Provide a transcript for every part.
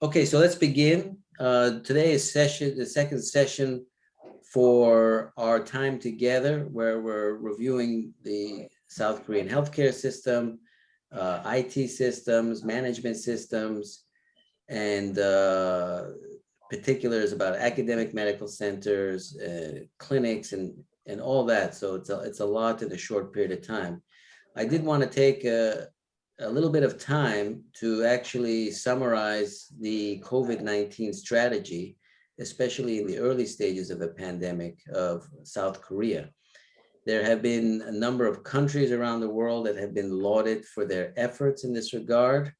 Okay, so let's begin. Today is the second session for our time together, where we're reviewing the South Korean healthcare system, IT systems, management systems, and particulars about academic medical centers, clinics, and all that. So it's a lot in a short period of time. I did want to take a little bit of time to actually summarize the COVID-19 strategy, especially in the early stages of the pandemic of South Korea. There have been a number of countries around the world that have been lauded for their efforts in this regard.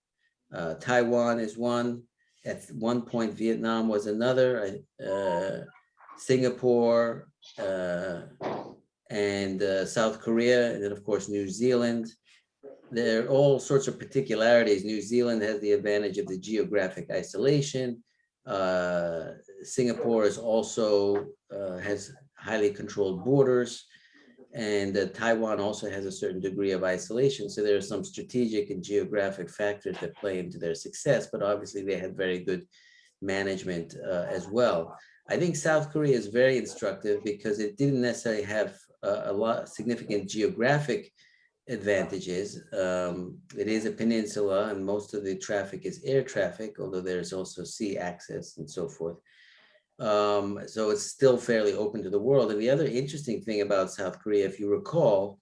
Taiwan is one. At one point, Vietnam was another. Singapore and South Korea, and then of course New Zealand. There are all sorts of particularities. New Zealand has the advantage of the geographic isolation. Singapore is also has highly controlled borders, and Taiwan also has a certain degree of isolation. So there are some strategic and geographic factors that play into their success, but obviously they had very good management as well. I think South Korea is very instructive because it didn't necessarily have a lot significant geographic advantages. It is a peninsula and most of the traffic is air traffic, although there's also sea access and so forth. So it's still fairly open to the world. And the other interesting thing about South Korea, if you recall,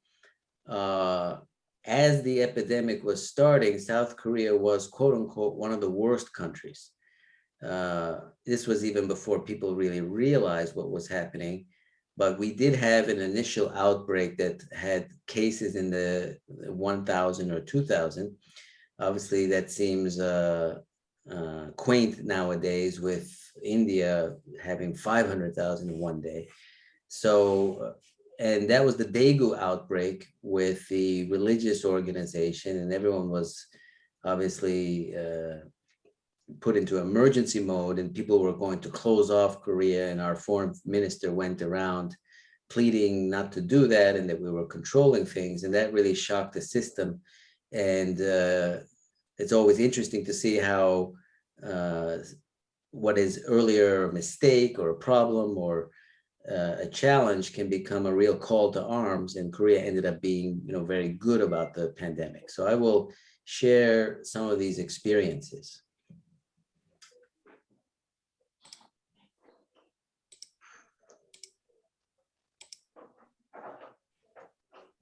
as the epidemic was starting, South Korea was quote unquote one of the worst countries. This was even before people really realized what was happening. But we did have an initial outbreak that had cases in the 1,000 or 2,000. Obviously, that seems quaint nowadays with India having 500,000 in one day. So, and that was the Daegu outbreak with the religious organization, and everyone was obviously put into emergency mode, and people were going to close off Korea, and our foreign minister went around pleading not to do that and that we were controlling things, and that really shocked the system. And it's always interesting to see how what is earlier a mistake or a problem or a challenge can become a real call to arms, and Korea ended up being, very good about the pandemic. So I will share some of these experiences.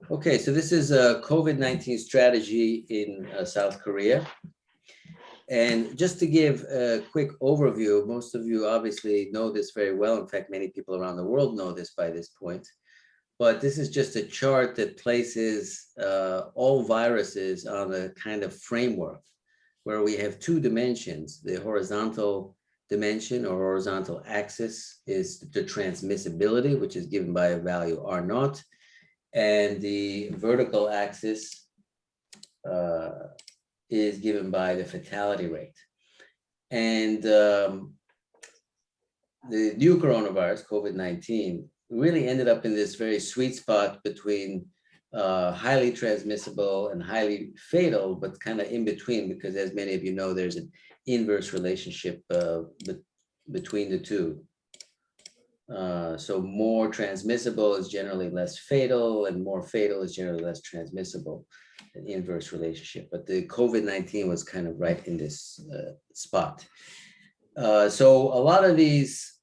Okay, so this is a COVID-19 strategy in South Korea. And just to give a quick overview, most of you obviously know this very well. In fact, many people around the world know this by this point. But this is just a chart that places all viruses on a kind of framework where we have two dimensions. The horizontal dimension or horizontal axis is the transmissibility, which is given by a value R naught. And the vertical axis is given by the fatality rate. And the new coronavirus, COVID-19, really ended up in this very sweet spot between highly transmissible and highly fatal, but kind of in between, because as many of you know, there's an inverse relationship between the two. So more transmissible is generally less fatal, and more fatal is generally less transmissible, an inverse relationship. But the COVID-19 was kind of right in this spot. So a lot of these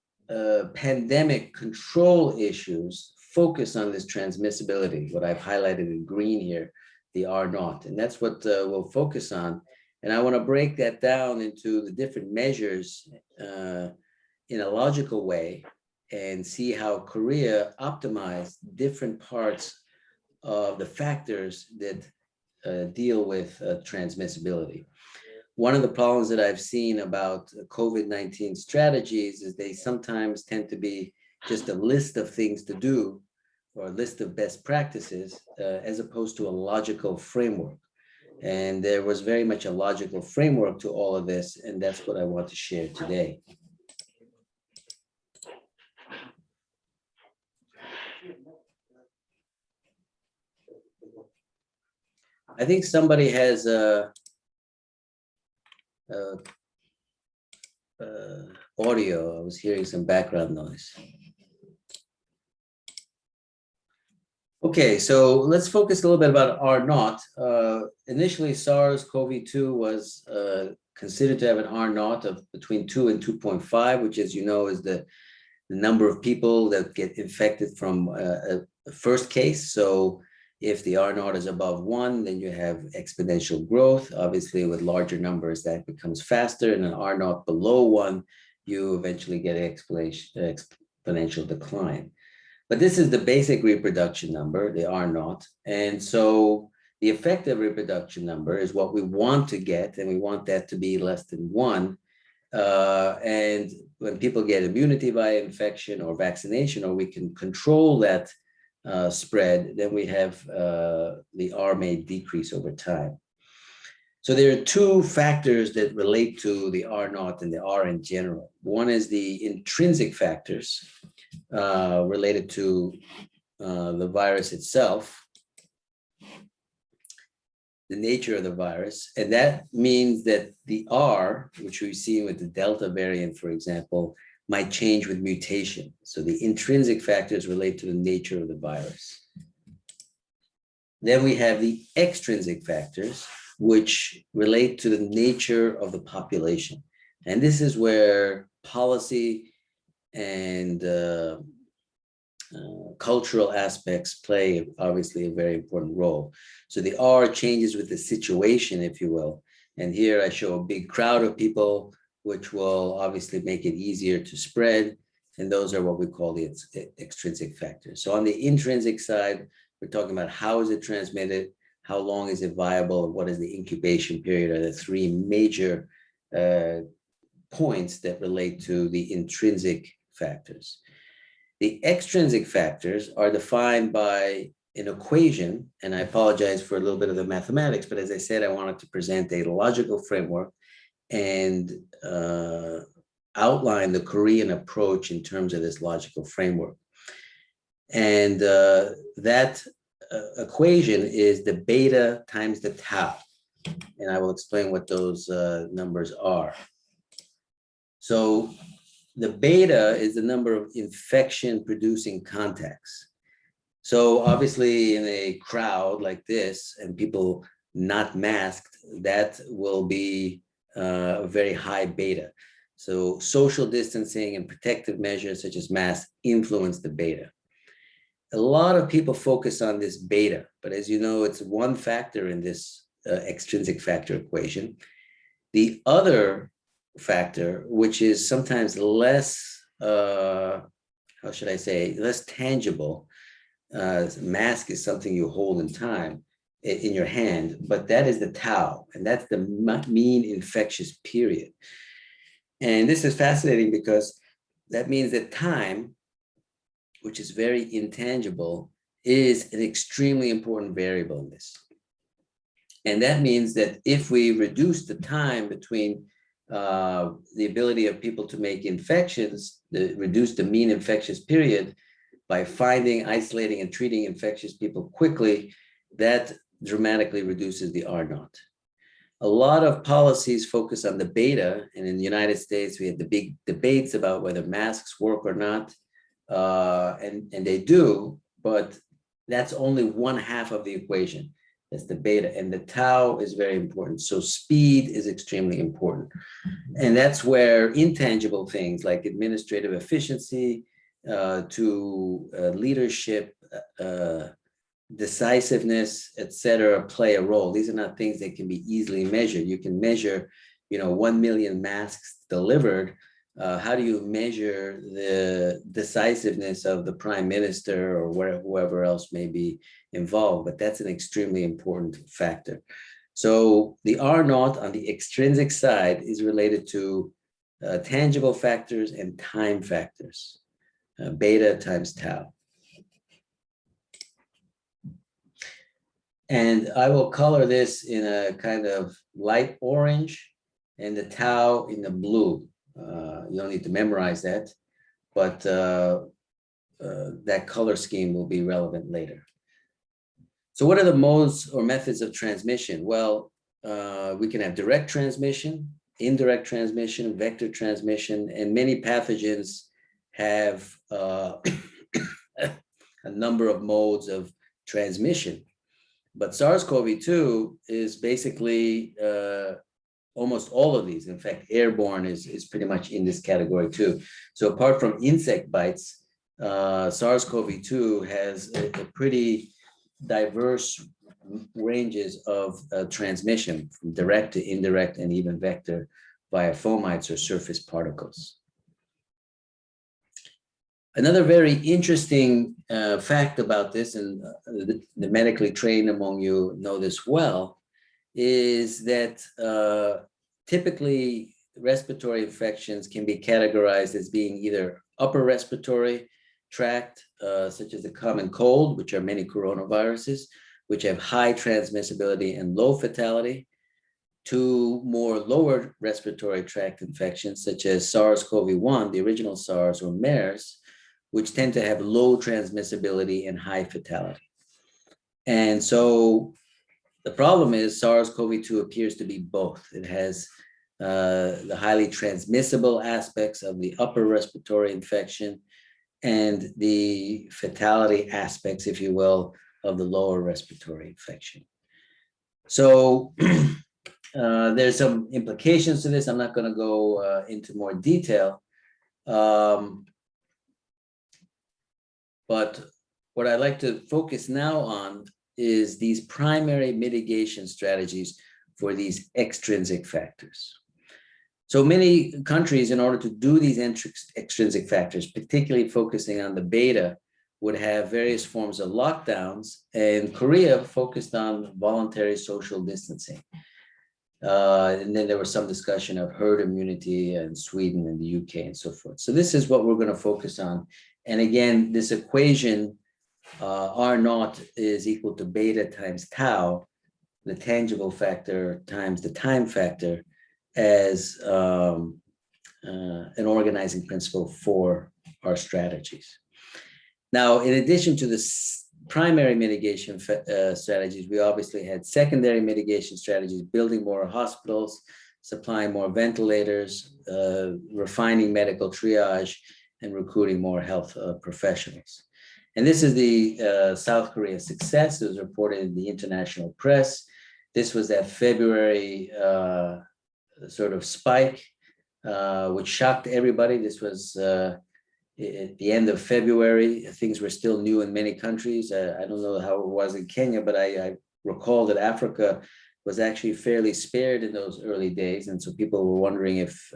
pandemic control issues focus on this transmissibility, what I've highlighted in green here, the R naught, and that's what we'll focus on. And I want to break that down into the different measures in a logical way, and see how Korea optimized different parts of the factors that deal with transmissibility. One of the problems that I've seen about COVID-19 strategies is they sometimes tend to be just a list of things to do or a list of best practices as opposed to a logical framework. And there was very much a logical framework to all of this, and that's what I want to share today. I think somebody has audio. I was hearing some background noise. Okay, so let's focus a little bit about R naught. Initially, SARS-CoV-2 was considered to have an R naught of between 2 and 2.5, which, as you know, is the number of people that get infected from a first case. So if the R naught is above 1, then you have exponential growth. Obviously, with larger numbers, that becomes faster. And an R naught below 1, you eventually get an exponential decline. But this is the basic reproduction number, the R naught. And so the effective reproduction number is what we want to get, and we want that to be less than 1. And when people get immunity via infection or vaccination, or we can control that spread, then we have the R may decrease over time. So there are two factors that relate to the R naught and the R in general. One is the intrinsic factors related to the virus itself, the nature of the virus. And that means that the R, which we've seen with the Delta variant, for example, might change with mutation. So the intrinsic factors relate to the nature of the virus. Then we have the extrinsic factors, which relate to the nature of the population. And this is where policy and cultural aspects play, obviously, a very important role. So the R changes with the situation, if you will. And here I show a big crowd of people, which will obviously make it easier to spread. And those are what we call the extrinsic factors. So on the intrinsic side, we're talking about how is it transmitted, how long is it viable, and what is the incubation period, are the three major points that relate to the intrinsic factors. The extrinsic factors are defined by an equation, and I apologize for a little bit of the mathematics, but as I said, I wanted to present a logical framework and outline the Korean approach in terms of this logical framework. And that equation is the beta times the tau. And I will explain what those numbers are. So the beta is the number of infection-producing contacts. So obviously in a crowd like this and people not masked, that will be a very high beta. So social distancing and protective measures such as masks influence the beta. A lot of people focus on this beta, but as you know, it's one factor in this extrinsic factor equation. The other factor, which is sometimes less, how should I say, less tangible. Mask is something you hold in time in your hand, but that is the tau, and that's the mean infectious period. And this is fascinating because that means that time, which is very intangible, is an extremely important variable in this. And that means that if we reduce the time between the ability of people to make infections, reduce the mean infectious period by finding, isolating, and treating infectious people quickly, that dramatically reduces the R naught. A lot of policies focus on the beta, and in the United States, we had the big debates about whether masks work or not, and they do, but that's only one half of the equation. That's the beta, and the tau is very important. So speed is extremely important. And that's where intangible things like administrative efficiency to leadership, decisiveness, etc., play a role. These are not things that can be easily measured. You can measure, 1 million masks delivered. How do you measure the decisiveness of the prime minister or whoever else may be involved? But that's an extremely important factor. So the R naught on the extrinsic side is related to tangible factors and time factors, beta times tau. And I will color this in a kind of light orange and the tau in the blue. You don't need to memorize that, but that color scheme will be relevant later. So what are the modes or methods of transmission? Well, we can have direct transmission, indirect transmission, vector transmission, and many pathogens have a number of modes of transmission. But SARS-CoV-2 is basically almost all of these. In fact, airborne is pretty much in this category too. So apart from insect bites, SARS-CoV-2 has a pretty diverse ranges of transmission, from direct to indirect and even vector via fomites or surface particles. Another very interesting fact about this, and the medically trained among you know this well, is that typically respiratory infections can be categorized as being either upper respiratory tract, such as the common cold, which are many coronaviruses, which have high transmissibility and low fatality, to more lower respiratory tract infections, such as SARS-CoV-1, the original SARS, or MERS, which tend to have low transmissibility and high fatality. And so the problem is SARS-CoV-2 appears to be both. It has the highly transmissible aspects of the upper respiratory infection and the fatality aspects, if you will, of the lower respiratory infection. So there's some implications to this. I'm not going to go into more detail. But what I'd like to focus now on is these primary mitigation strategies for these extrinsic factors. So many countries, in order to do these extrinsic factors, particularly focusing on the beta, would have various forms of lockdowns, and Korea focused on voluntary social distancing. And then there was some discussion of herd immunity in Sweden and the UK and so forth. So this is what we're going to focus on. And again, this equation, R naught is equal to beta times tau, the tangible factor times the time factor, as an organizing principle for our strategies. Now, in addition to the primary mitigation strategies, we obviously had secondary mitigation strategies, building more hospitals, supplying more ventilators, refining medical triage, and recruiting more health professionals. And this is the South Korea success. It was reported in the international press. This was that February sort of spike, which shocked everybody. This was at the end of February. Things were still new in many countries. I don't know how it was in Kenya, but I recall that Africa was actually fairly spared in those early days. And so people were wondering if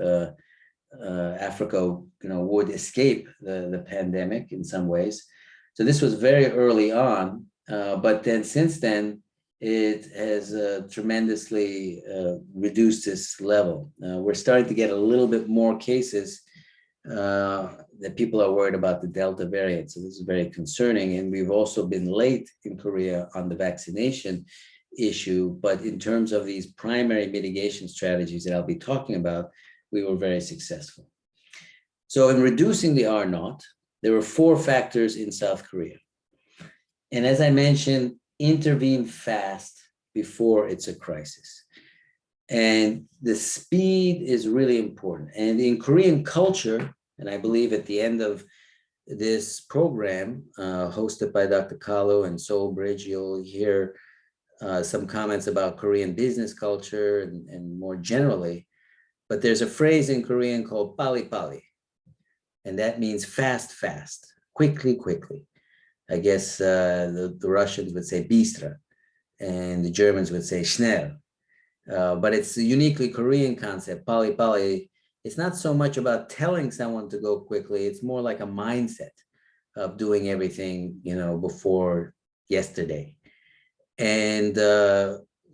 Africa, would escape the pandemic in some ways. So this was very early on, but then since then, it has tremendously reduced this level. We're starting to get a little bit more cases that people are worried about the Delta variant. So this is very concerning. And we've also been late in Korea on the vaccination issue. But in terms of these primary mitigation strategies that I'll be talking about, we were very successful. So in reducing the R naught, there were 4 factors in South Korea. And as I mentioned, intervene fast before it's a crisis. And the speed is really important. And in Korean culture, and I believe at the end of this program, hosted by Dr. Kalu and Solbridge, you'll hear some comments about Korean business culture and more generally. But there's a phrase in Korean called pali pali, and that means fast, fast, quickly, quickly. I guess the Russians would say bistro, and the Germans would say schnell. But it's a uniquely Korean concept, pali pali. It's not so much about telling someone to go quickly. It's more like a mindset of doing everything, before yesterday. And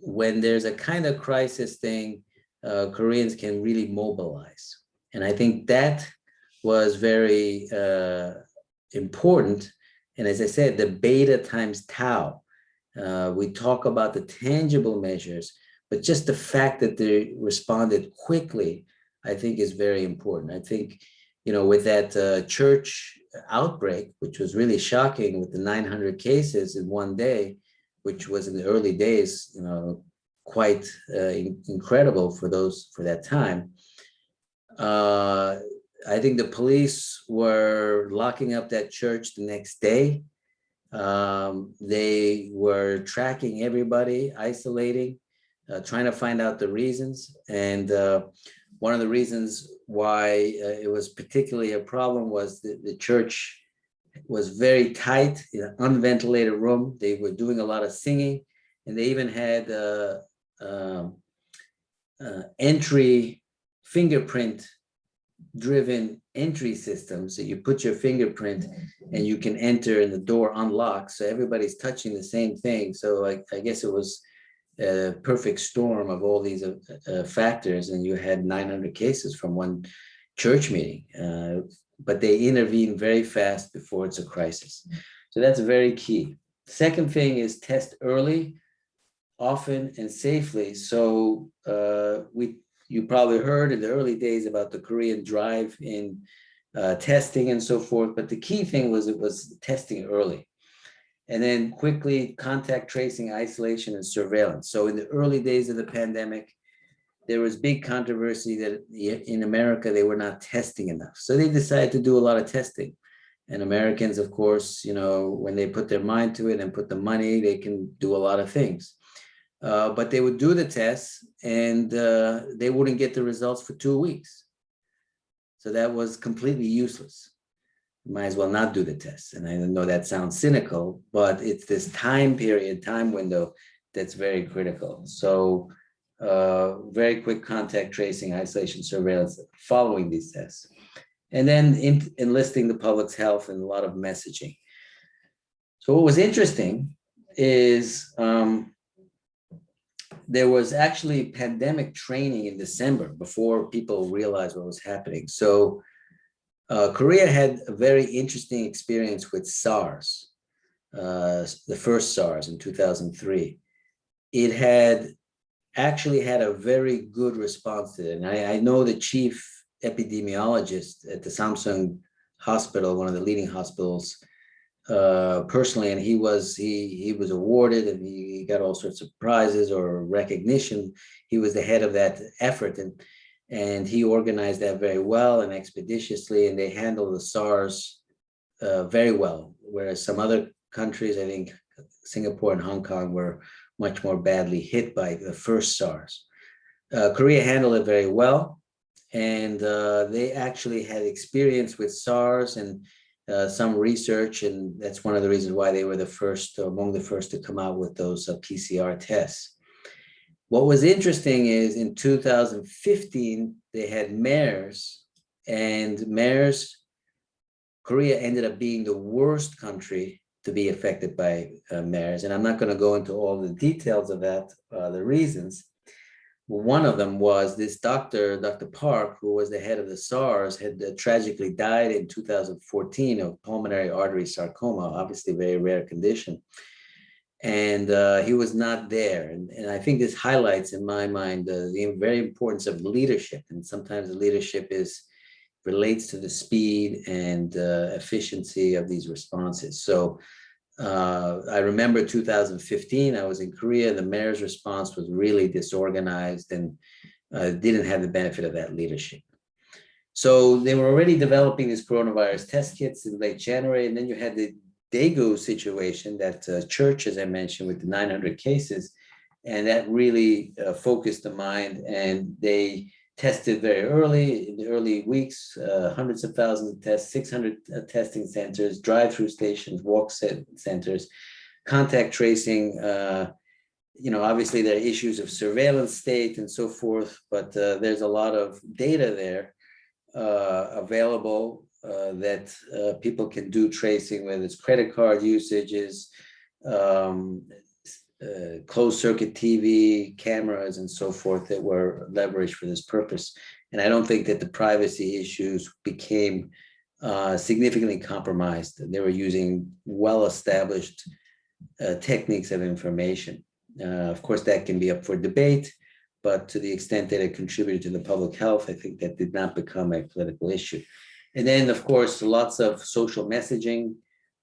when there's a kind of crisis thing, Koreans can really mobilize. And I think that was very important. And as I said, the beta times tau, we talk about the tangible measures, but just the fact that they responded quickly, I think is very important. I think, with that church outbreak, which was really shocking with the 900 cases in one day, which was in the early days, quite incredible for that time. I think the police were locking up that church the next day. They were tracking everybody, isolating, trying to find out the reasons. And one of the reasons why it was particularly a problem was the church was very tight in an unventilated room. They were doing a lot of singing, and they even had entry fingerprint driven entry systems. So you put your fingerprint and you can enter and the door unlocks. So everybody's touching the same thing. So I guess it was a perfect storm of all these factors. And you had 900 cases from one church meeting. But they intervene very fast before it's a crisis. So that's very key. Second thing is test early, often, and safely. So you probably heard in the early days about the Korean drive in testing and so forth. But the key thing was it was testing early. And then quickly contact tracing, isolation, and surveillance. So in the early days of the pandemic, there was big controversy that in America, they were not testing enough. So they decided to do a lot of testing. And Americans, of course, when they put their mind to it and put the money, they can do a lot of things. But they would do the tests and they wouldn't get the results for 2 weeks. So that was completely useless. You might as well not do the tests. And I know that sounds cynical, but it's this time period, time window that's very critical. So very quick contact tracing, isolation, surveillance following these tests. And then enlisting the public's health and a lot of messaging. So what was interesting is there was actually pandemic training in December before people realized what was happening. So Korea had a very interesting experience with SARS, the first SARS in 2003. It had actually had a very good response to it. And I know the chief epidemiologist at the Samsung Hospital, one of the leading hospitals, personally, and he was awarded and he got all sorts of prizes or recognition. He was the head of that effort, and he organized that very well and expeditiously, and they handled the SARS very well, whereas some other countries, I think Singapore and Hong Kong, were much more badly hit by the first SARS. Korea handled it very well, and they actually had experience with SARS and some research, and that's one of the reasons why they were the first, among the first, to come out with those PCR tests. What was interesting is in 2015, they had MERS, and MERS, Korea ended up being the worst country to be affected by MERS. And I'm not going to go into all the details of that, the reasons. One of them was this Dr. Park, who was the head of the SARS, had tragically died in 2014 of pulmonary artery sarcoma, obviously a very rare condition. And he was not there. And I think this highlights, in my mind, the very importance of leadership. And sometimes the leadership relates to the speed and efficiency of these responses. So I remember 2015, I was in Korea, the MERS response was really disorganized and didn't have the benefit of that leadership. So they were already developing these coronavirus test kits in late January, and then you had the Daegu situation, that church, as I mentioned, with the 900 cases, and that really focused the mind, and they tested very early, in the early weeks, hundreds of thousands of tests, 600 testing centers, drive-through stations, walk centers, contact tracing. Obviously there are issues of surveillance state and so forth, but there's a lot of data there available that people can do tracing, whether it's credit card usages, closed circuit TV cameras and so forth that were leveraged for this purpose. And I don't think that the privacy issues became significantly compromised. They were using well-established techniques of information. Of course, that can be up for debate, but to the extent that it contributed to the public health, I think that did not become a political issue. And then, of course, lots of social messaging,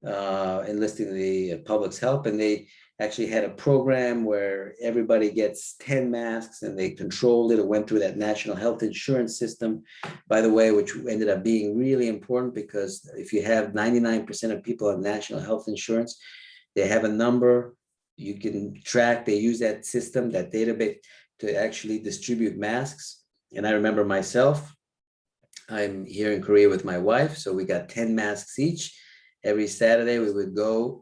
enlisting the public's help. And they actually had a program where everybody gets 10 masks and they controlled it. It went through that national health insurance system, by the way, which ended up being really important because if you have 99% of people on national health insurance, they have a number you can track. They use that system, that database, to actually distribute masks. And I remember myself, I'm here in Korea with my wife, so we got 10 masks each. Every Saturday we would go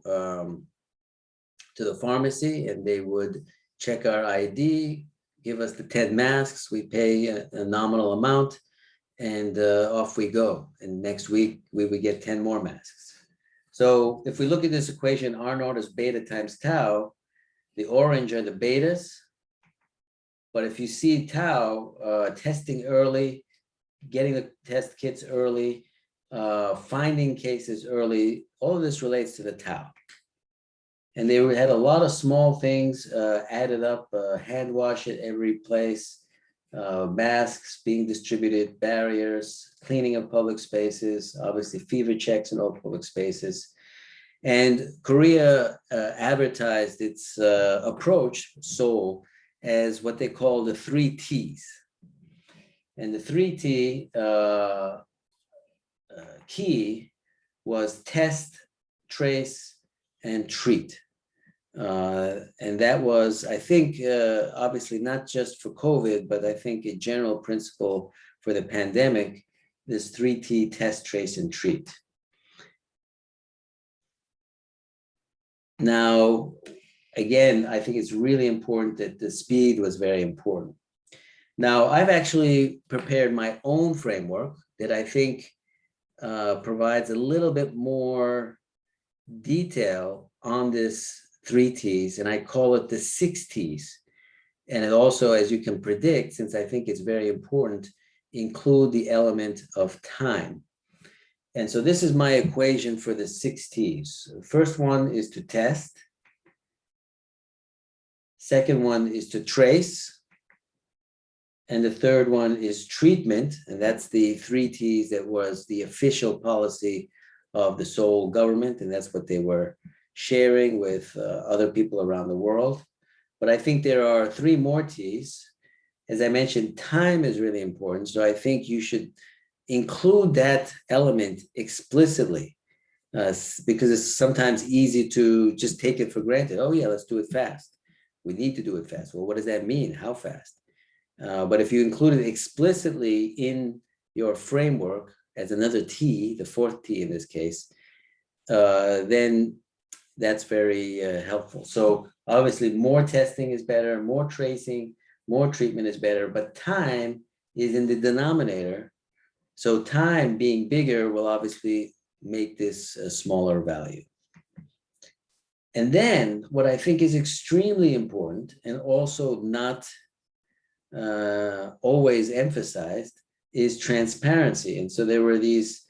to the pharmacy and they would check our ID, give us the 10 masks, we pay a nominal amount, and off we go. And next week we would get 10 more masks. So if we look at this equation, R naught is beta times tau, the orange are the betas. But if you see tau, testing early, getting the test kits early, finding cases early, all of this relates to the tau. And they had a lot of small things added up, hand wash at every place, masks being distributed, barriers, cleaning of public spaces, obviously fever checks in all public spaces. And Korea advertised its approach, Seoul, as what they call the 3 T's. And the 3T key was test, trace, and treat. And that was, I think, obviously not just for COVID, but I think a general principle for the pandemic, this 3T, test, trace, and treat. Now, again, I think it's really important that the speed was very important. Now, I've actually prepared my own framework that I think provides a little bit more detail on this 3 T's, and I call it the 6 T's. And it also, as you can predict, since I think it's very important, include the element of time. And so this is my equation for the 6 T's. The first one is to test. Second one is to trace. And the third one is treatment. And that's the 3 T's that was the official policy of the Seoul government. And that's what they were sharing with other people around the world. But I think there are 3 more T's. As I mentioned, time is really important. So I think you should include that element explicitly because it's sometimes easy to just take it for granted. Oh yeah, let's do it fast. We need to do it fast. Well, what does that mean? How fast? But if you include it explicitly in your framework as another T, the 4th T in this case, then that's very helpful. So obviously more testing is better, more tracing, more treatment is better, but time is in the denominator. So time being bigger will obviously make this a smaller value. And then what I think is extremely important and also not always emphasized is transparency. And so there were these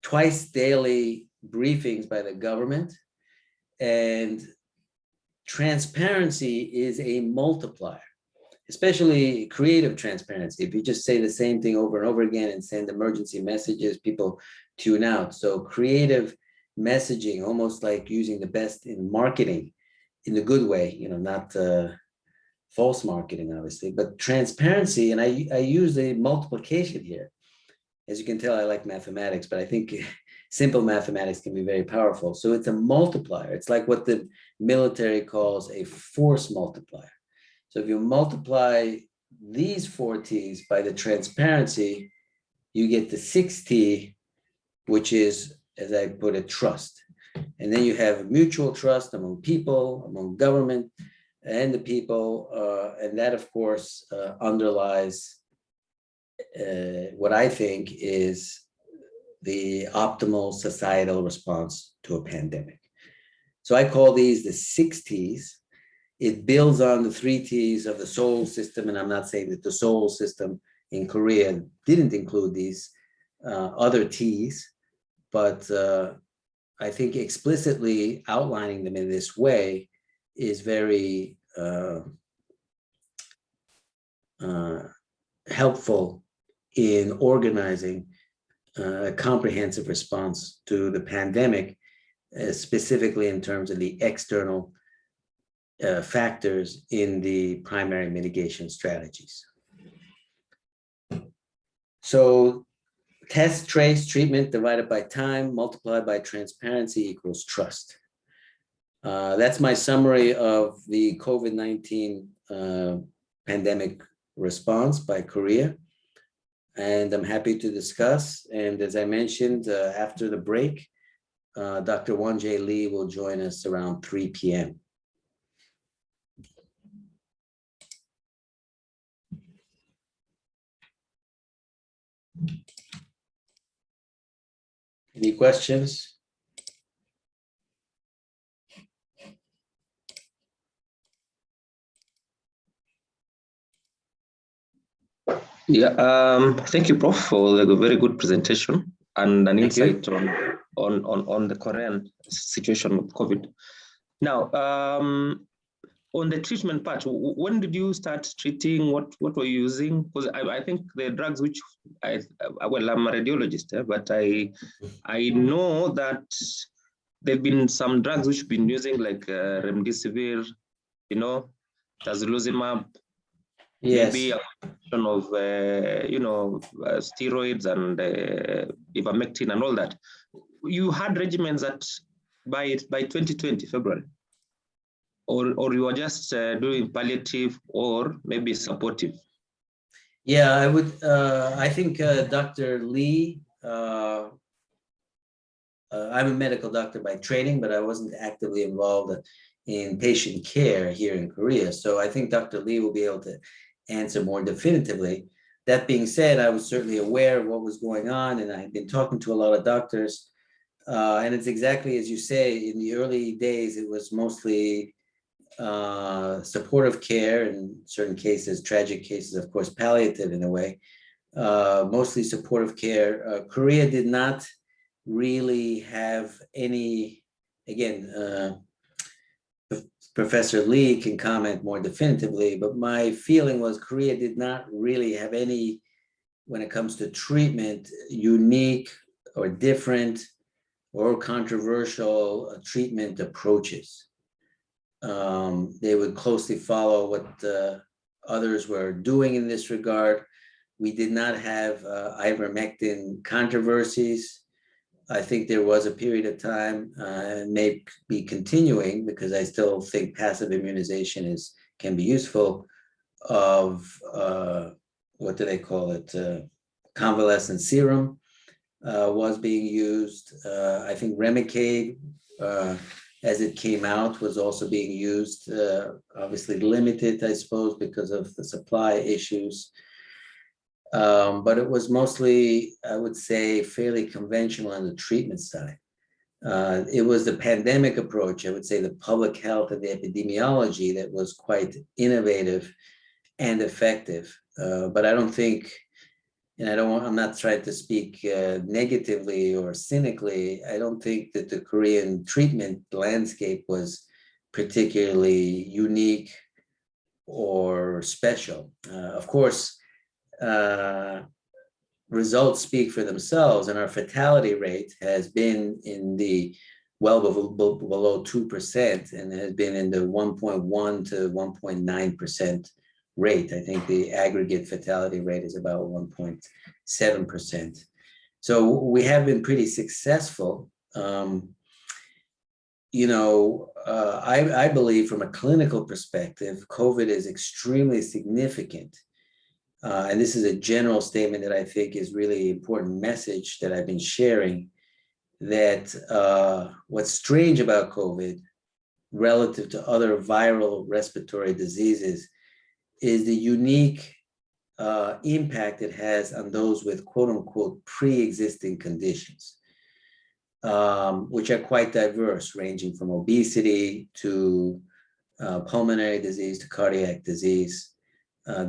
twice daily briefings by the government, and transparency is a multiplier, especially creative transparency. If you just say the same thing over and over again and send emergency messages, people tune out. So creative messaging, almost like using the best in marketing in the good way, not false marketing, obviously, but transparency. And I use the multiplication here. As you can tell, I like mathematics, but I think simple mathematics can be very powerful. So it's a multiplier. It's like what the military calls a force multiplier. So if you multiply these 4 T's by the transparency, you get the 6 T, which is, as I put it, trust. And then you have mutual trust among people, among government and the people. And that, of course, underlies what I think is the optimal societal response to a pandemic. So I call these the 6 T's. It builds on the 3 T's of the Seoul system, and I'm not saying that the Seoul system in Korea didn't include these other T's, but I think explicitly outlining them in this way is very helpful in organizing a comprehensive response to the pandemic specifically in terms of the external factors in the primary mitigation strategies. So test, trace, treatment divided by time multiplied by transparency equals trust. That's my summary of the COVID-19 pandemic response by Korea. And I'm happy to discuss. And as I mentioned, after the break, Dr. Won-jae Lee will join us around 3 p.m. Any questions? Yeah, thank you, Prof, for the very good presentation and an insight on the Korean situation with COVID. Now, on the treatment part, when did you start treating? What were you using? Because I think the drugs which well, I'm a radiologist, but I know that there've been some drugs which have been using like remdesivir, tazolizumab. Yes. Maybe a combination of steroids and ivermectin and all that. You had regimens that by 2020 February, or you were just doing palliative or maybe supportive. Yeah, I would. I think Dr. Lee. I'm a medical doctor by training, but I wasn't actively involved in patient care here in Korea. So I think Dr. Lee will be able to answer more definitively. That being said, I was certainly aware of what was going on, and I've been talking to a lot of doctors. And it's exactly as you say, in the early days, it was mostly supportive care, in certain cases, tragic cases, of course, palliative in a way, mostly supportive care. Korea did not really have any, again, Professor Lee can comment more definitively, but my feeling was Korea did not really have any, when it comes to treatment, unique or different or controversial treatment approaches. They would closely follow what others were doing in this regard. We did not have ivermectin controversies. I think there was a period of time, and may be continuing, because I still think passive immunization can be useful, of what do they call it? Convalescent serum was being used. I think Remicade, as it came out, was also being used, obviously limited, I suppose, because of the supply issues. But it was mostly, I would say, fairly conventional on the treatment side. It was the pandemic approach, I would say, the public health and the epidemiology that was quite innovative and effective. But I don't think, and I'm not trying to speak negatively or cynically, I don't think that the Korean treatment landscape was particularly unique or special. Of course, results speak for themselves, and our fatality rate has been in the below 2%, and has been in the 1.1 to 1.9% rate. I think the aggregate fatality rate is about 1.7%. So we have been pretty successful. I believe from a clinical perspective, COVID is extremely significant. And this is a general statement that I think is really important message that I've been sharing, that what's strange about COVID relative to other viral respiratory diseases is the unique impact it has on those with quote unquote pre-existing conditions, which are quite diverse, ranging from obesity to pulmonary disease to cardiac disease.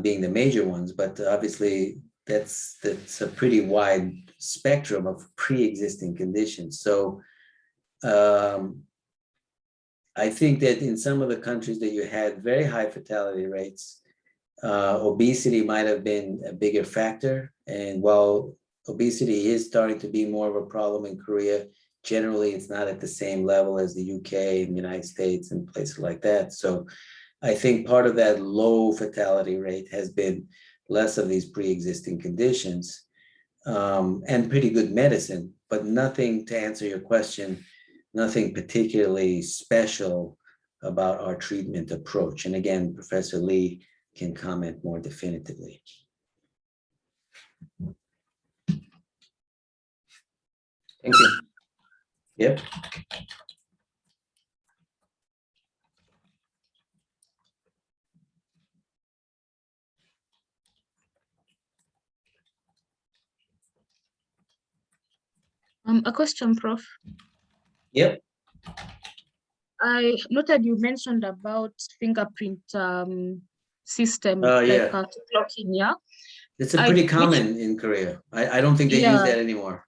Being the major ones, but obviously that's a pretty wide spectrum of pre-existing conditions. So I think that in some of the countries that you had very high fatality rates, obesity might have been a bigger factor. And while obesity is starting to be more of a problem in Korea, generally it's not at the same level as the UK and United States and places like that. So I think part of that low fatality rate has been less of these pre-existing conditions and pretty good medicine, but nothing, to answer your question, nothing particularly special about our treatment approach. And again, Professor Lee can comment more definitively. Thank you. Yep. A question, Prof. Yep. I noted you mentioned about fingerprint system, Yeah. clocking, yeah? It's a pretty common in Korea. I don't think they use that anymore.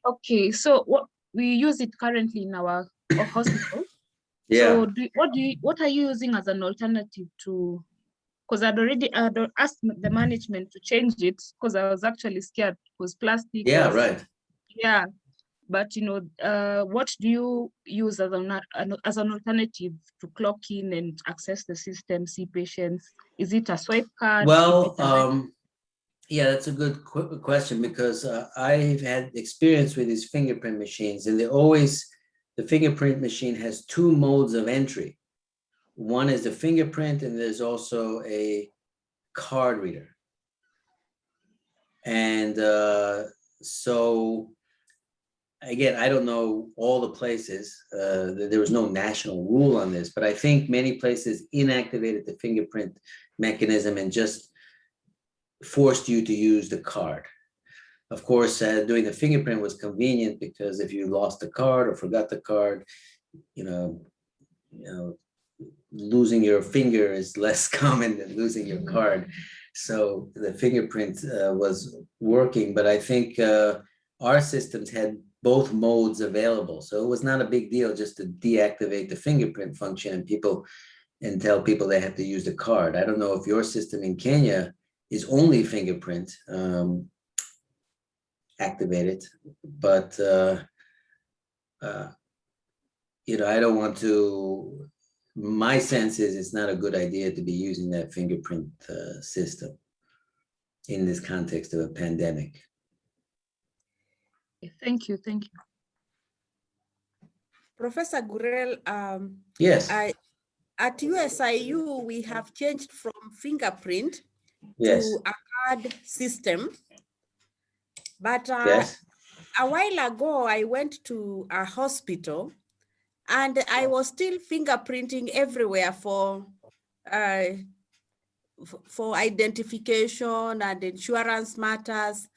Okay, so what we use it currently in our hospital. Yeah. So what are you using as an alternative to? Because I'd asked the management to change it because I was actually scared because plastic. Yeah, right. Yeah, but what do you use as an alternative to clock in and access the system, see patients? Is it a swipe card? Well, yeah, that's a good question because I've had experience with these fingerprint machines, and the fingerprint machine has two modes of entry. One is the fingerprint, and there's also a card reader. And so, again, I don't know all the places. There was no national rule on this, but I think many places inactivated the fingerprint mechanism and just forced you to use the card. Of course, doing the fingerprint was convenient because if you lost the card or forgot the card, losing your finger is less common than losing your card. So the fingerprint was working, but I think our systems had both modes available. So it was not a big deal just to deactivate the fingerprint function and tell people they have to use the card. I don't know if your system in Kenya is only fingerprint activated, but I don't want to. My sense is it's not a good idea to be using that fingerprint system in this context of a pandemic. Thank you. Professor Gurel, yes. At USIU, we have changed from fingerprint Yes. to a card system. But yes. a while ago, I went to a hospital and I was still fingerprinting everywhere for identification and insurance matters.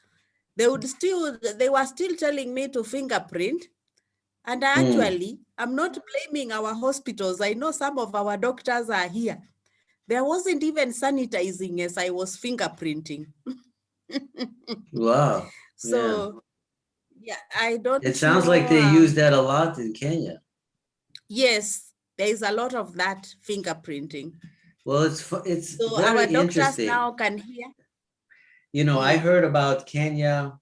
They were still telling me to fingerprint. And actually, I'm not blaming our hospitals. I know some of our doctors are here. There wasn't even sanitizing as I was fingerprinting. Wow. So, yeah, I don't know. It sounds like they use that a lot in Kenya. Yes, there is a lot of that fingerprinting. Well, it's so very our doctors interesting. now can hear. I heard about Kenya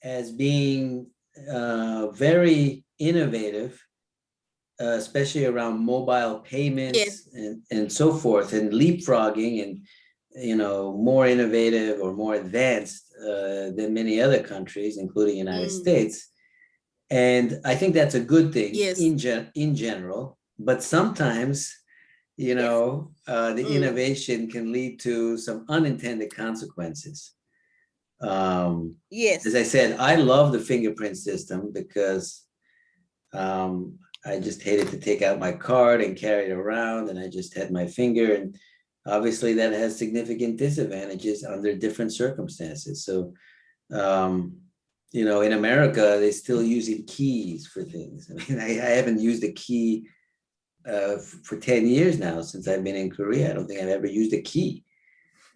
as being very innovative, especially around mobile payments and so forth, and leapfrogging and, more innovative or more advanced than many other countries, including the United States. And I think that's a good thing in general, but sometimes, the innovation can lead to some unintended consequences. As I said, I love the fingerprint system because I just hated to take out my card and carry it around, and I just had my finger, and obviously that has significant disadvantages under different circumstances. So, in America, they're still using keys for things. I mean, I haven't used a key for 10 years now since I've been in Korea. I don't think I've ever used a key.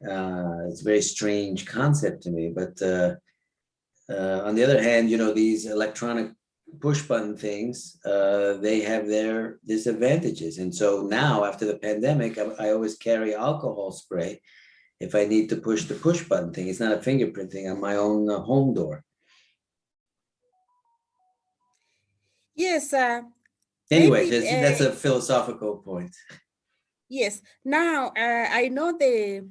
It's a very strange concept to me, but on the other hand, these electronic push button things, they have their disadvantages. And so now after the pandemic, I always carry alcohol spray if I need to push the push button thing. It's not a fingerprint thing on my own home door. Yes. Anyway, Maybe. that's a philosophical point. Yes. Now I know the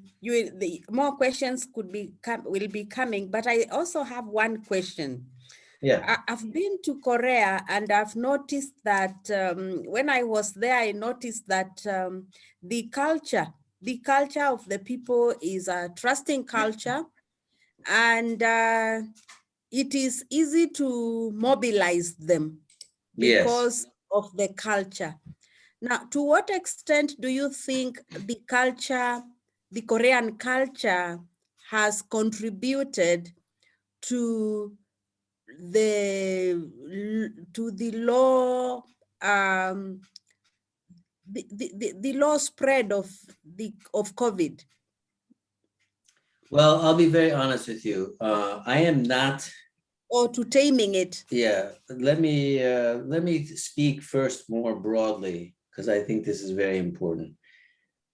more questions will be coming, but I also have one question. Yeah. I've been to Korea and I've noticed that when I was there, I noticed that the culture of the people is a trusting culture, and it is easy to mobilize them Yes. because of the culture. Now, to what extent do you think the Korean culture has contributed to the law, the law spread of COVID? Well, I'll be very honest with you. I am not. Or to taming it? Yeah, let me speak first more broadly, because I think this is very important.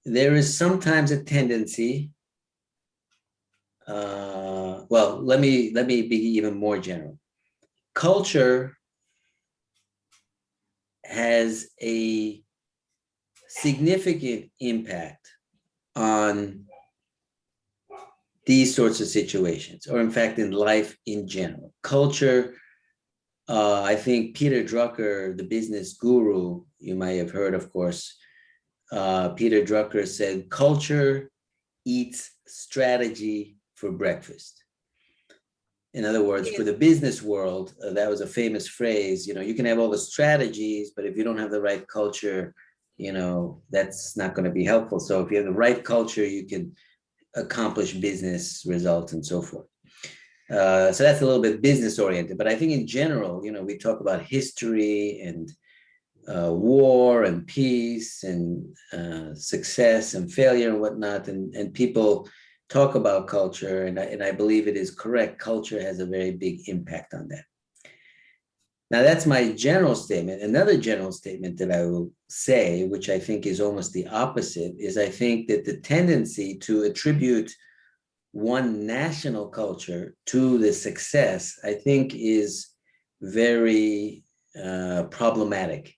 There is sometimes a tendency. Well, let me be even more general. Culture has a significant impact on these sorts of situations, or in fact, in life in general. Culture, I think Peter Drucker, the business guru, you might have heard, of course, Peter Drucker said, culture eats strategy for breakfast. In other words, for the business world, that was a famous phrase, you can have all the strategies, but if you don't have the right culture, that's not going to be helpful. So if you have the right culture, you can accomplish business results and so forth. So that's a little bit business oriented, but I think in general, we talk about history and war and peace and success and failure and whatnot, and people talk about culture, and I believe it is correct. Culture has a very big impact on that. Now, that's my general statement. Another general statement that I will say, which I think is almost the opposite, is I think that the tendency to attribute one national culture to the success, I think, is very problematic.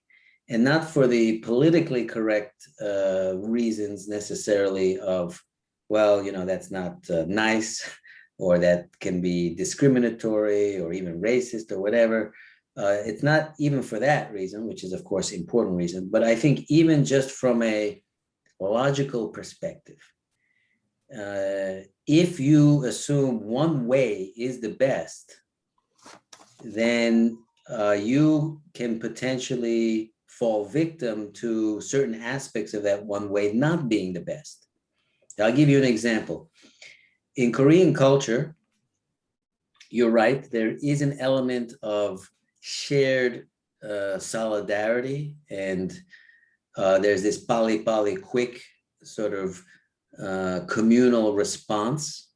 And not for the politically correct reasons necessarily of, well, that's not nice, or that can be discriminatory or even racist or whatever. It's not even for that reason, which is, of course, important reason. But I think even just from a logical perspective, if you assume one way is the best, then you can potentially fall victim to certain aspects of that one way not being the best. I'll give you an example. In Korean culture, you're right, there is an element of shared solidarity, and there's this pali quick sort of communal response.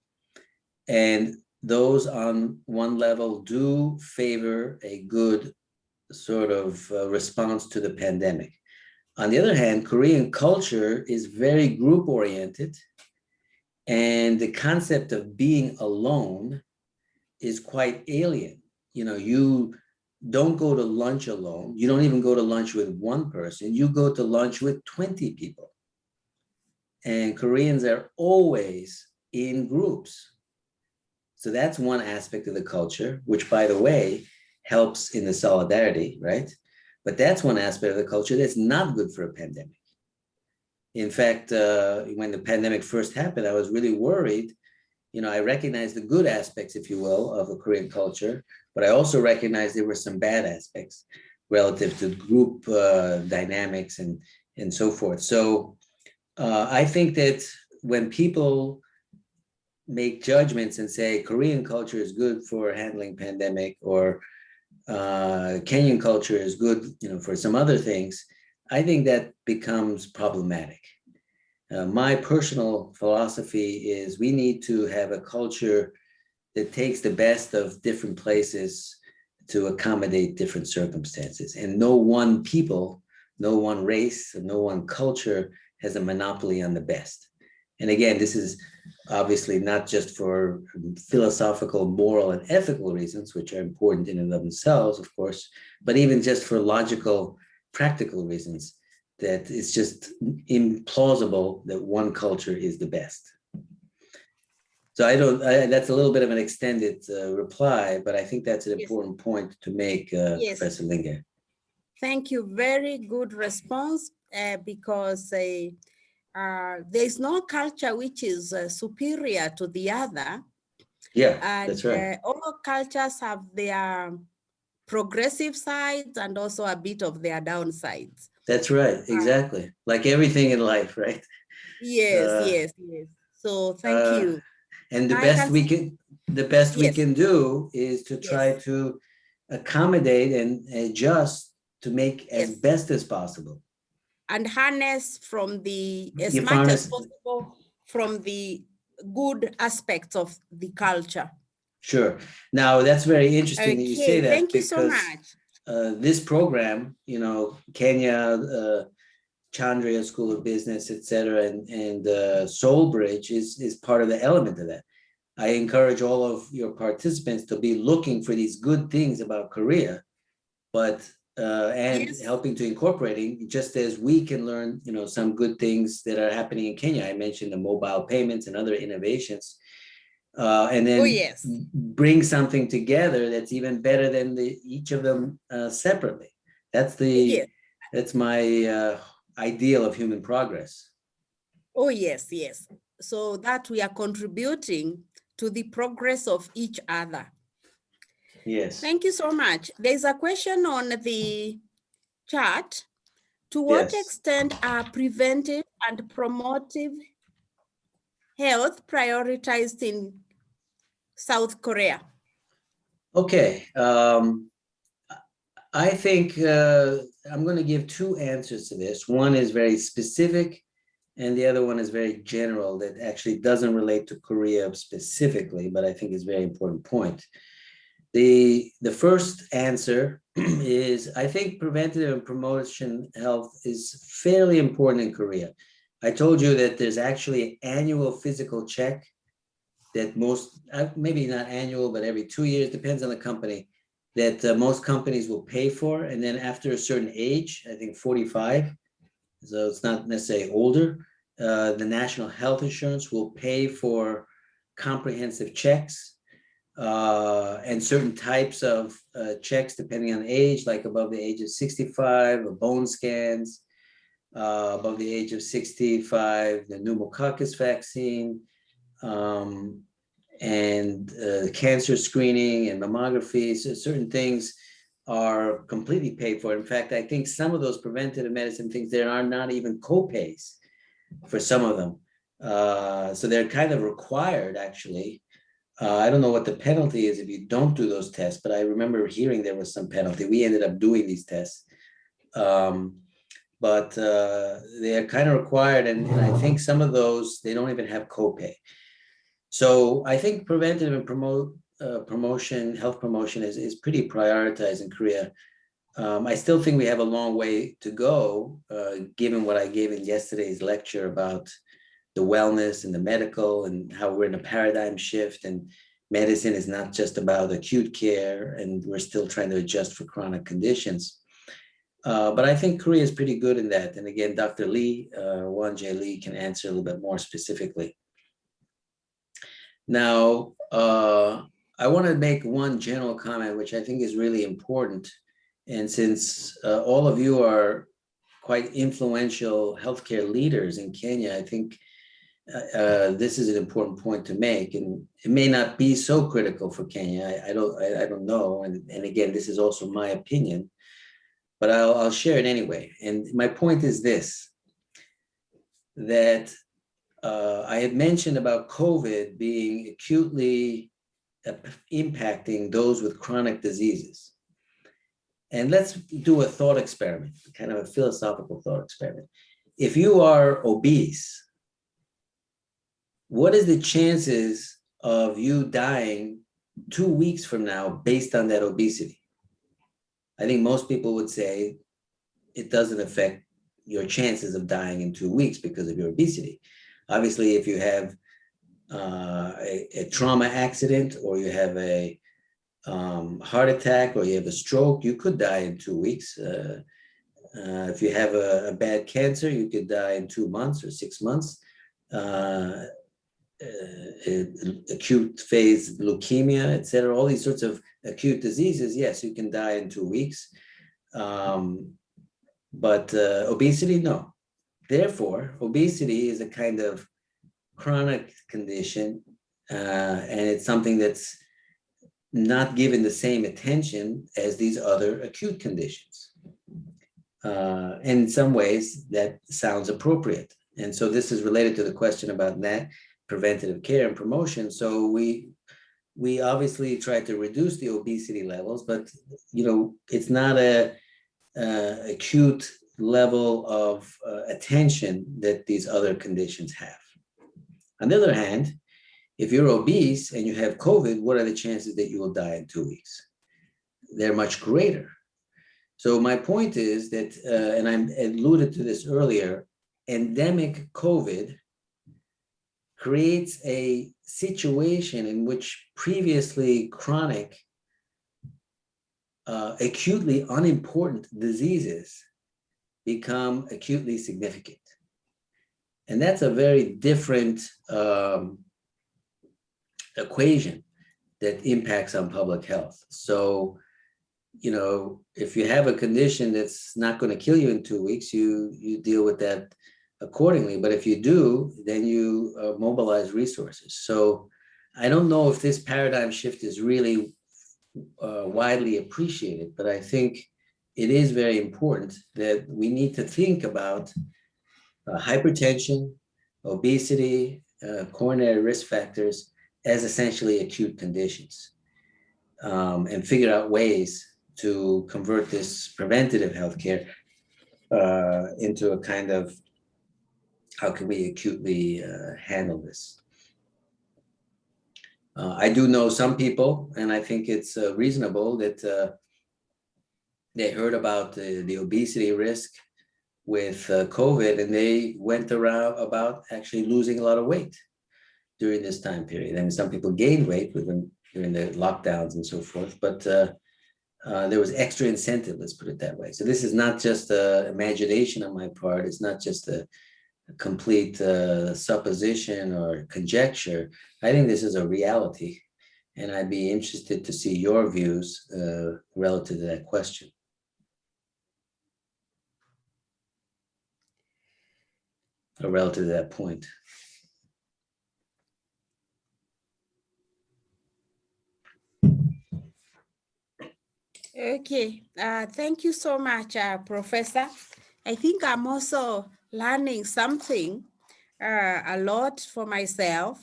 And those on one level do favor a good sort of response to the pandemic. On the other hand, Korean culture is very group oriented, and the concept of being alone is quite alien. You don't go to lunch alone. You don't even go to lunch with one person. You go to lunch with 20 people. And Koreans are always in groups. So that's one aspect of the culture, which, by the way, helps in the solidarity, right? But that's one aspect of the culture that's not good for a pandemic. In fact, when the pandemic first happened, I was really worried. I recognized the good aspects, if you will, of the Korean culture, but I also recognized there were some bad aspects relative to group dynamics and so forth. So I think that when people make judgments and say Korean culture is good for handling pandemic, or Kenyan culture is good, for some other things, I think that becomes problematic. My personal philosophy is we need to have a culture that takes the best of different places to accommodate different circumstances. And no one people, no one race, no one culture has a monopoly on the best. And again, this is obviously not just for philosophical, moral, and ethical reasons, which are important in and of themselves, of course, but even just for logical, practical reasons, that it's just implausible that one culture is the best. So that's a little bit of an extended reply, but I think that's an important point to make, Professor Linge. Thank you. Very good response, because there's no culture which is superior to the other. Yeah, and, that's right. All cultures have their progressive sides and also a bit of their downsides. That's right, exactly. Like everything in life, right? Yes, yes. So thank you. And the I best can we see- can, the best we Yes. can do is to try Yes. to accommodate and adjust to make as Yes. best as possible. And harness from as You much as harness- possible from the good aspects of the culture. Sure. Now that's very interesting that you say that, Thank you so because much. this program, Kenya, Chandria School of Business, etc., and Solbridge is part of the element of that. I encourage all of your participants to be looking for these good things about Korea, but and Yes. helping to incorporating, just as we can learn, some good things that are happening in Kenya. I mentioned the mobile payments and other innovations, and then bring something together that's even better than each of them separately. That's my ideal of human progress. Oh, yes, yes. So that we are contributing to the progress of each other. Yes. Thank you so much. There's a question on the chat. To what extent are preventive and promotive health prioritized in South Korea? Okay. I think I'm going to give two answers to this. One is very specific, and the other one is very general, that actually doesn't relate to Korea specifically, but I think is a very important point. The first answer is, I think preventative and promotion health is fairly important in Korea. I told you that there's actually an annual physical check that most, maybe not annual, but every 2 years, depends on the company, that most companies will pay for. And then after a certain age, I think 45, so it's not necessarily older, the National Health Insurance will pay for comprehensive checks and certain types of checks depending on age, like above the age of 65, bone scans, above the age of 65, the pneumococcus vaccine, and cancer screening and mammography. So certain things are completely paid for. In fact, I think some of those preventative medicine things, there are not even co-pays for some of them. So they're kind of required, actually. I don't know what the penalty is if you don't do those tests, but I remember hearing there was some penalty. We ended up doing these tests. But they are kind of required, and I think some of those, they don't even have copay. So I think preventive and promotion, health promotion is pretty prioritized in Korea. I still think we have a long way to go, given what I gave in yesterday's lecture about the wellness and the medical and how we're in a paradigm shift, and medicine is not just about acute care, and we're still trying to adjust for chronic conditions. But I think Korea is pretty good in that. And again, Dr. Lee, Won-jae Lee, can answer a little bit more specifically. Now, I want to make one general comment, which I think is really important. And since all of you are quite influential healthcare leaders in Kenya, I think this is an important point to make, and it may not be so critical for Kenya. I don't know. And again, this is also my opinion, but I'll share it anyway. And my point is this, that I had mentioned about COVID being acutely impacting those with chronic diseases. And let's do a thought experiment, kind of a philosophical thought experiment. If you are obese, what is the chances of you dying 2 weeks from now based on that obesity? I think most people would say it doesn't affect your chances of dying in 2 weeks because of your obesity. Obviously, if you have a trauma accident, or you have a heart attack, or you have a stroke, you could die in 2 weeks. If you have a bad cancer, you could die in 2 months or 6 months. Acute phase leukemia, etc. All these sorts of acute diseases, yes, you can die in 2 weeks. But obesity, no. Therefore, obesity is a kind of chronic condition, and it's something that's not given the same attention as these other acute conditions. And in some ways, that sounds appropriate. And so this is related to the question about that preventative care and promotion. So we obviously try to reduce the obesity levels, but it's not a acute level of attention that these other conditions have. On the other hand, if you're obese and you have COVID, what are the chances that you will die in 2 weeks? They're much greater. So my point is that, and I alluded to this earlier, endemic COVID creates a situation in which previously chronic, acutely unimportant diseases become acutely significant. And that's a very different equation that impacts on public health. So, if you have a condition that's not going to kill you in 2 weeks, you deal with that accordingly. But if you do, then you mobilize resources. So I don't know if this paradigm shift is really widely appreciated, but I think it is very important that we need to think about hypertension, obesity, coronary risk factors as essentially acute conditions, and figure out ways to convert this preventative healthcare into a kind of, how can we acutely handle this? I do know some people, and I think it's reasonable that they heard about the obesity risk with COVID, and they went around about actually losing a lot of weight during this time period. And some people gained weight during the lockdowns and so forth, but there was extra incentive, let's put it that way. So this is not just imagination on my part. It's not just a complete supposition or conjecture. I think this is a reality, and I'd be interested to see your views relative to that question. Or relative to that point. Okay, thank you so much, Professor. I think I'm also learning something a lot for myself.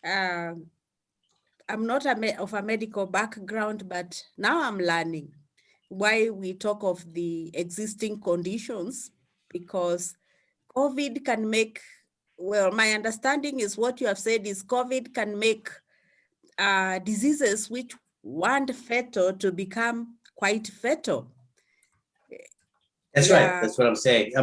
I'm not of a medical background, but now I'm learning why we talk of the existing conditions, because COVID can make, well, my understanding is what you have said is COVID can make diseases which weren't fatal to become quite fatal. That's right. That's what I'm saying.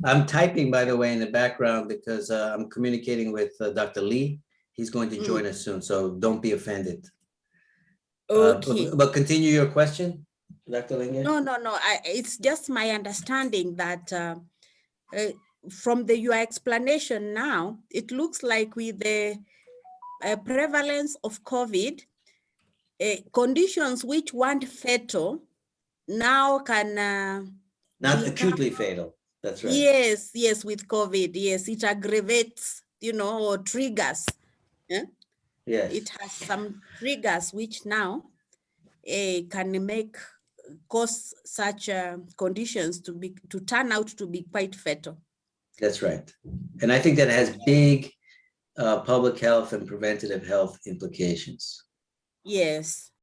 I'm typing, by the way, in the background because I'm communicating with Dr. Lee. He's going to join us soon, so don't be offended. Okay. But continue your question, Dr. Linge. No. It's just my understanding that from your explanation now, it looks like with the prevalence of COVID, conditions which weren't fatal now can not acutely fatal. That's right. Yes, with COVID, yes, it aggravates, or triggers. Yeah? Yes. It has some triggers which now can cause such conditions to turn out to be quite fatal. That's right. And I think that has big public health and preventative health implications. Yes.